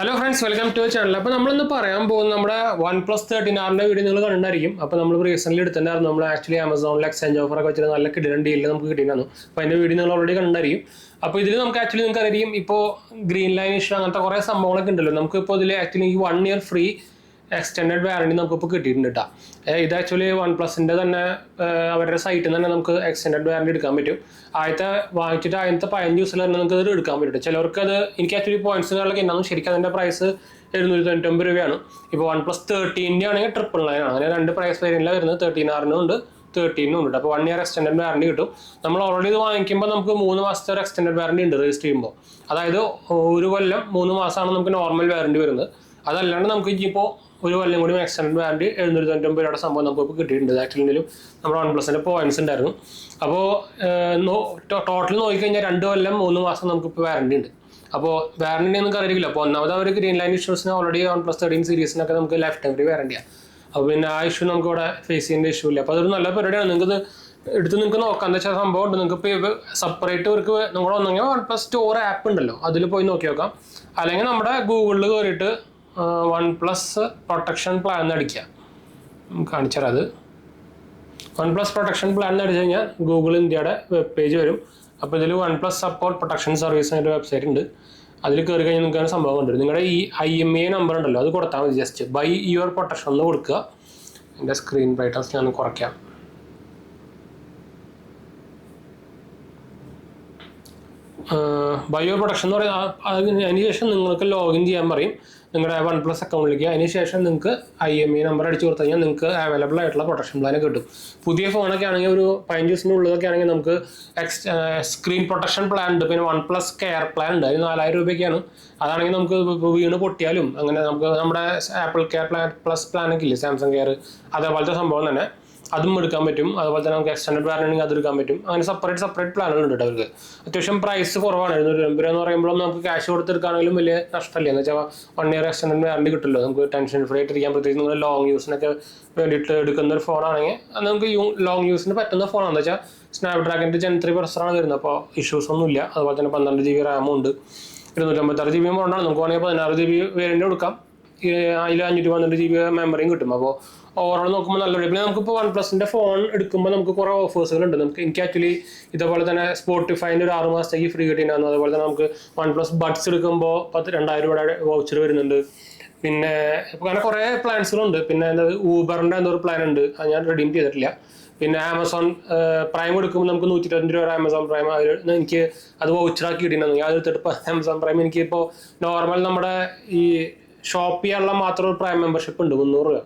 Hello friends, welcome to channel. അപ്പോൾ നമ്മളിന്ന് പറയാൻ പോകുന്നത് നമ്മുടെ OnePlus 13R വീഡിയോ നിങ്ങൾ കണ്ടായിരിക്കും. അപ്പോൾ നമ്മൾ റീസെൻ്റ്ലി എടുത്തിട്ടുണ്ടായിരുന്നു. നമ്മൾ ആക്ച്വലി ആമസോണിൽ എക്സ്ചേഞ്ച് ഓഫറൊക്കെ വെച്ചിട്ട് നല്ല കിടിലൻ ഡീലിൽ നമുക്ക് കിട്ടിയിരുന്നു. അപ്പോൾ അതിൻ്റെ വീഡിയോ നിങ്ങൾ ഓൾറെഡി കണ്ടായിരിക്കും. അപ്പോൾ ഇതിൽ നമുക്ക് ആക്ച്വലി നിങ്ങൾക്ക് അറിയാം, ഇപ്പോൾ ഗ്രീൻ ലൈൻ ഇഷ്യൂ അങ്ങനത്തെ കുറേ സംഭവങ്ങളൊക്കെ ഉണ്ടല്ലോ. നമുക്കിപ്പോൾ ഇതിൽ ആക്ച്വലി ഈ 1 ഇയർ ഫ്രീ എക്സ്റ്റെൻഡഡ് വാറണ്ടി നമുക്കിപ്പോൾ കിട്ടിയിട്ടുണ്ട് കേട്ടോ. ഇത് ആക്ച്വലി OnePlusൻ്റെ തന്നെ അവരുടെ സൈറ്റിൽ നിന്ന് തന്നെ നമുക്ക് എക്സ്റ്റെൻഡഡ് വാറണ്ടി എടുക്കാൻ പറ്റും. ആദ്യത്തെ 15 ദിവസത്തിൽ തന്നെ നമുക്ക് ഇത് എടുക്കാൻ പറ്റും. ചിലവർക്ക് അത് എനിക്ക് ആക്ച്വലി പോയിന്റ്സുകളിലൊക്കെ ഉണ്ടാകും. ശരിക്കും അതിൻ്റെ പ്രൈസ് 799 രൂപയാണ്. ഇപ്പോൾ OnePlus 13 ആണെങ്കിൽ 999 ആണ്. അങ്ങനെ രണ്ട് പ്രൈസ് വേരിയന്റിലാണ് വരുന്നത്. 13R ഉണ്ട്, 13 ഉണ്ട്. അപ്പോൾ 1 ഇയർ എക്സ്റ്റെൻഡഡ് വാറണ്ടി കിട്ടും. നമ്മൾ ഓൾറെഡി ഇത് വാങ്ങിക്കുമ്പോൾ നമുക്ക് 3 മാസത്തെ ഒരു എക്സ്റ്റെൻഡഡ് വാറണ്ടി ഉണ്ട് രജിസ്റ്റർ ചെയ്യുമ്പോൾ. അതായത് 1 കൊല്ലം 3 മാസമാണ് നമുക്ക് നോർമൽ വാറണ്ടി വരുന്നത്. അതല്ലാണ്ട് നമുക്ക് ഇനിയിപ്പോൾ 1 കൊല്ലം കൂടി എക്സ്റ്റെൻഡഡ് വാറണ്ടി 799 രൂപയുടെ സംഭവം നമുക്കിപ്പോൾ കിട്ടിയിട്ടുണ്ട്. ആക്ച്വലി നമ്മുടെ OnePlusൻ്റെ പോയിന്റ്സ് ഉണ്ടായിരുന്നു. അപ്പോൾ ടോട്ടൽ നോക്കിക്കഴിഞ്ഞാൽ 2 കൊല്ലം 3 മാസം നമുക്കിപ്പോൾ വാറണ്ടി ഉണ്ട്. അപ്പോൾ വാറണ്ടി നിങ്ങൾക്ക് അറിയില്ല. അപ്പോൾ ഒന്നാമത് അവർ ഗ്രീൻ ലൈൻ ഇഷ്യൂസിന് ഓൾറെഡി OnePlus 13 സീരീസിനൊക്കെ നമുക്ക് ലൈഫ് ടൈം ഫ്രീ വാറണ്ടിയാണ്. അപ്പോൾ പിന്നെ ആ ഇഷ്യൂ നമുക്ക് ഇവിടെ ഫേസ് ചെയ്യേണ്ട ഇഷ്യൂ ഇല്ല. അപ്പോൾ അതൊരു നല്ല പരിപാടിയാണ്. നിങ്ങൾക്ക് എടുത്ത് നിങ്ങൾക്ക് നോക്കാം. എന്താ വെച്ചാൽ സംഭവം ഉണ്ട്. നിങ്ങൾക്ക് ഇപ്പോൾ സെപ്പറേറ്റ് അവർക്ക് നിങ്ങൾ ഒന്നെങ്കിൽ OnePlus സ്റ്റോർ ആപ്പ് ഉണ്ടല്ലോ, അതിൽ പോയി നോക്കി നോക്കാം. അല്ലെങ്കിൽ നമ്മുടെ ഗൂഗിളിൽ കയറിയിട്ട് OnePlus പ്രൊട്ടക്ഷൻ പ്ലാൻ എന്ന് അടിക്കുക. കാണിച്ചാൽ അത് OnePlus പ്രൊട്ടക്ഷൻ പ്ലാൻ എന്ന് അടിച്ചു കഴിഞ്ഞാൽ ഗൂഗിൾ ഇന്ത്യയുടെ വെബ് പേജ് വരും. അപ്പോൾ ഇതിൽ OnePlus സപ്പോർട്ട് പ്രൊട്ടക്ഷൻ സർവീസ് എന്നൊരു വെബ്സൈറ്റ് ഉണ്ട്. അതിൽ കയറി കഴിഞ്ഞാൽ നിങ്ങൾക്ക് സംഭവം കണ്ടുവരും. നിങ്ങളുടെ ഈ IMEI നമ്പർ ഉണ്ടല്ലോ, അത് കൊടുത്താൽ മതി. ജസ്റ്റ് ബൈ യുവർ പ്രൊട്ടക്ഷൻ എന്ന് കൊടുക്കുക. എൻ്റെ സ്ക്രീൻ ബ്രൈറ്റ്നസ് ഞാൻ കുറയ്ക്കാം. ബൈ യുവർ പ്രൊട്ടക്ഷൻ എന്ന് പറയുന്നത് അതിന് ശേഷം നിങ്ങൾക്ക് ലോഗിൻ ചെയ്യാൻ പറയും നിങ്ങളുടെ OnePlus അക്കൗണ്ടിലേക്ക്. അതിന് ശേഷം നിങ്ങൾക്ക് IMEI നമ്പർ അടിച്ചു കൊടുത്തു കഴിഞ്ഞാൽ നിങ്ങൾക്ക് അവൈലബിൾ ആയിട്ടുള്ള പ്രൊട്ടക്ഷൻ പ്ലാൻ കിട്ടും. പുതിയ ഫോണൊക്കെ ആണെങ്കിൽ ഒരു 15 ദിവസത്തിന് ഉള്ളതൊക്കെ ആണെങ്കിൽ നമുക്ക് സ്ക്രീൻ പ്രൊട്ടക്ഷൻ പ്ലാൻ ഉണ്ട്. പിന്നെ OnePlus കെയർ പ്ലാൻ ഉണ്ട്. അതിന് 4000 രൂപയ്ക്കാണ്. അതാണെങ്കിൽ നമുക്ക് വീണ് പൊട്ടിയാലും അങ്ങനെ നമുക്ക് നമ്മുടെ ആപ്പിൾ കെയർ പ്ലസ് പ്ലാനൊക്കെ ഇല്ലേ, സാംസങ് കെയർ, അതേപോലത്തെ സംഭവം തന്നെ അതും എടുക്കാൻ പറ്റും. അതുപോലെ തന്നെ നമുക്ക് എക്സ്റ്റെൻഡഡ് വാറണ്ടി അത് എടുക്കാൻ പറ്റും. അങ്ങനെ സെപ്പറേറ്റ് പ്ലാനുകളുണ്ട് കേട്ടോ അവർക്ക്. അത്യാവശ്യം പ്രൈസ് കുറവാണ്. 700 രൂപ എന്ന് പറയുമ്പോൾ നമുക്ക് ക്യാഷ് കൊടുത്തെടുക്കുകയാണെങ്കിലും വലിയ നഷ്ടമല്ല. എന്ന് വെച്ചാൽ 1 ഇയർ എക്സ്റ്റെൻഡഡ് വാറണ്ടി കിട്ടുമല്ലോ. നമുക്ക് ടെൻഷൻ ഫ്രീ ആയിട്ട് ഇരിക്കാൻ, പ്രത്യേകിച്ച് നിങ്ങൾ ലോങ് യൂസിനൊക്കെ വേണ്ടിയിട്ട് എടുക്കുന്ന ഒരു ഫോണാണെങ്കിൽ അത് നമുക്ക് ലോങ് യൂസിന് പറ്റുന്ന ഫോണാണെന്ന് വെച്ചാൽ സ്നാപ്ഡ്രാഗണിൻ്റെ Gen 3 പ്രൊസസ്സറാണ് വരുന്നത്. അപ്പോൾ ഇഷ്യൂസ് ഒന്നുമില്ല. അതുപോലെ തന്നെ 12 GB റാമും ഉണ്ട്. 256 GB ഫോണാണ്. നമുക്ക് വേണമെങ്കിൽ 16 GB വേരിയൻ്റ് കൊടുക്കാം. അതിൽ 512 GB മെമ്മറിയും കിട്ടും. അപ്പോൾ ഓവറോൾ നോക്കുമ്പോൾ നല്ലൊരു. പിന്നെ നമുക്കിപ്പോൾ OnePlusൻ്റെ ഫോൺ എടുക്കുമ്പോൾ നമുക്ക് കുറേ ഓഫേഴ്സുകളുണ്ട്. എനിക്ക് ആക്ച്വലി ഇതേപോലെ തന്നെ സ്പോട്ടിഫൈൻ്റെ ഒരു 6 മാസത്തേക്ക് ഫ്രീ കിട്ടിയിട്ടുണ്ടായിരുന്നു. അതുപോലെ തന്നെ നമുക്ക് OnePlus ബഡ്സ് എടുക്കുമ്പോൾ 2000 രൂപയുടെ വൗച്ചർ വരുന്നുണ്ട്. പിന്നെ അങ്ങനെ കുറേ പ്ലാൻസുകളുണ്ട്. പിന്നെ ഊബറിൻ്റെ ഒരു പ്ലാൻ ഉണ്ട്, അത് ഞാൻ റിഡീം ചെയ്തിട്ടില്ല. പിന്നെ ആമസോൺ പ്രൈം എടുക്കുമ്പോൾ നമുക്ക് 120 രൂപ ആമസോൺ പ്രൈം എനിക്ക് അത് വൗച്ചറാക്കി കിട്ടിയിട്ടുണ്ടെങ്കിൽ അത് എടുത്തിട്ട് ആമസോൺ പ്രൈം എനിക്കിപ്പോൾ നോർമൽ നമ്മുടെ ഈ ഷോപ്പ് ചെയ്യാനുള്ള മാത്രം ഒരു പ്രൈം മെമ്പർഷിപ്പ് ഉണ്ട്, 300 രൂപ,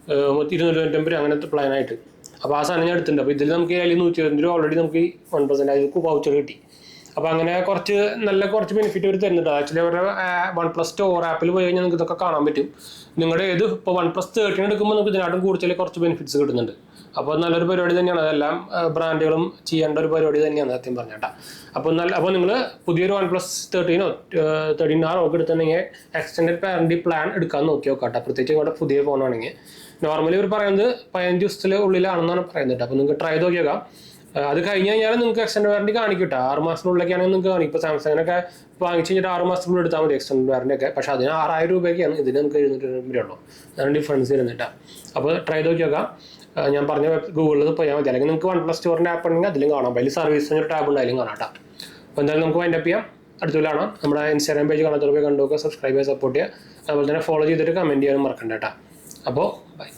299 രൂപ അങ്ങനത്തെ പ്ലാനായിട്ട്. അപ്പോൾ ആ സാധനം ഞാൻ എടുത്തിട്ടുണ്ട്. അപ്പോൾ ഇതിൽ നമുക്ക് അതിൽ 120 രൂപ ഓൾറെഡി നമുക്ക് 1% അതിലേക്ക് വൗച്ചർ കിട്ടി. അപ്പോൾ അങ്ങനെ കുറച്ച് ബെനിഫിറ്റ് അവർ തരുന്നുണ്ട്. ആക്ച്വലി അവരുടെ OnePlus സ്റ്റോർ ആപ്പിൽ പോയി കഴിഞ്ഞാൽ നിങ്ങൾക്ക് ഇതൊക്കെ കാണാൻ പറ്റും. നിങ്ങളുടെ ഇപ്പോൾ OnePlus 13 എടുക്കുമ്പോൾ നമുക്ക് ഇതിനായിട്ടും കൂടുതൽ കുറച്ച് ബെനിഫിറ്റ്സ് കിട്ടുന്നുണ്ട്. അപ്പോൾ നല്ലൊരു പരിപാടി തന്നെയാണ്. അതെല്ലാം ബ്രാൻഡുകളും ചെയ്യേണ്ട ഒരു പരിപാടി തന്നെയാണ് സത്യം പറഞ്ഞേട്ടാ. അപ്പോൾ നിങ്ങൾ പുതിയൊരു OnePlus 13 13R ഒക്കെ എടുത്തിട്ടുണ്ടെങ്കിൽ എക്സ്റ്റെൻഡഡ് വാറണ്ടി പ്ലാൻ എടുക്കാൻ നോക്കി നോക്കാട്ടോ. പ്രത്യേകിച്ച് നിങ്ങളുടെ പുതിയ ഫോണാണെങ്കിൽ നോർമലി ഇവർ പറയുന്നത് 15 ദിവസത്തിൻ്റെ ഉള്ളിലാണെന്നാണ് പറയുന്നത്. അപ്പോൾ നിങ്ങൾക്ക് ട്രൈ ചെയ്ത് നോക്കിയേക്കാം. അത് കഴിഞ്ഞ് കഴിഞ്ഞാൽ നിങ്ങൾക്ക് എക്സ്റ്റെൻഡ് വാറണ്ടി കാണിക്കട്ടെ. 6 മാസത്തിനുള്ളിലേക്കാണെങ്കിൽ നിങ്ങൾക്ക് കാണിക്കും. ഇപ്പോൾ സാംസങ്ങിനൊക്കെ വാങ്ങിച്ച് കഴിഞ്ഞിട്ട് 6 മാസത്തിനുള്ളിൽ എടുത്താൽ മതി എക്സ്റ്റെൻഡ് വാറണ്ടി ഒക്കെ. പക്ഷേ അതിന് 6000 രൂപയ്ക്കാണ്, ഇതിന് നമുക്ക് 700 രൂപയുള്ളൂ. അതാണ് ഡിഫറൻസ് വരുന്നിട്ടാ. അപ്പോൾ ട്രൈ ചെയ്ത് നോക്കിയേക്കാം. ഞാൻ പറഞ്ഞ ഗൂഗിളിൽ പോയാൽ മതി. അല്ലെങ്കിൽ നിങ്ങൾക്ക് OnePlus സ്റ്റോറിൻ്റെ ആപ്പ് ഉണ്ടെങ്കിൽ അതിലും കാണാം. അതിൽ സർവീസിന് ഒരു ടാബ് ഉണ്ടായാലും കാണാം കേട്ടോ. അപ്പോൾ എന്തായാലും നമുക്ക് വൈൻഡപ്പ് ചെയ്യാം. അടുത്തുള്ള കാണാം. നമ്മുടെ ഇൻസ്റ്റാഗ്രാം പേജ് കാണാത്തവർ പോയി കണ്ടുനോക്കുക, സബ്സ്ക്രൈബ് ചെയ്യുക, സപ്പോർട്ട് ചെയ്യുക. അതുപോലെ തന്നെ ഫോളോ ചെയ്തിട്ട് കമൻറ്റ് ചെയ്യാനും മറക്കണ്ട കേട്ടോ. അപ്പോൾ ബൈ.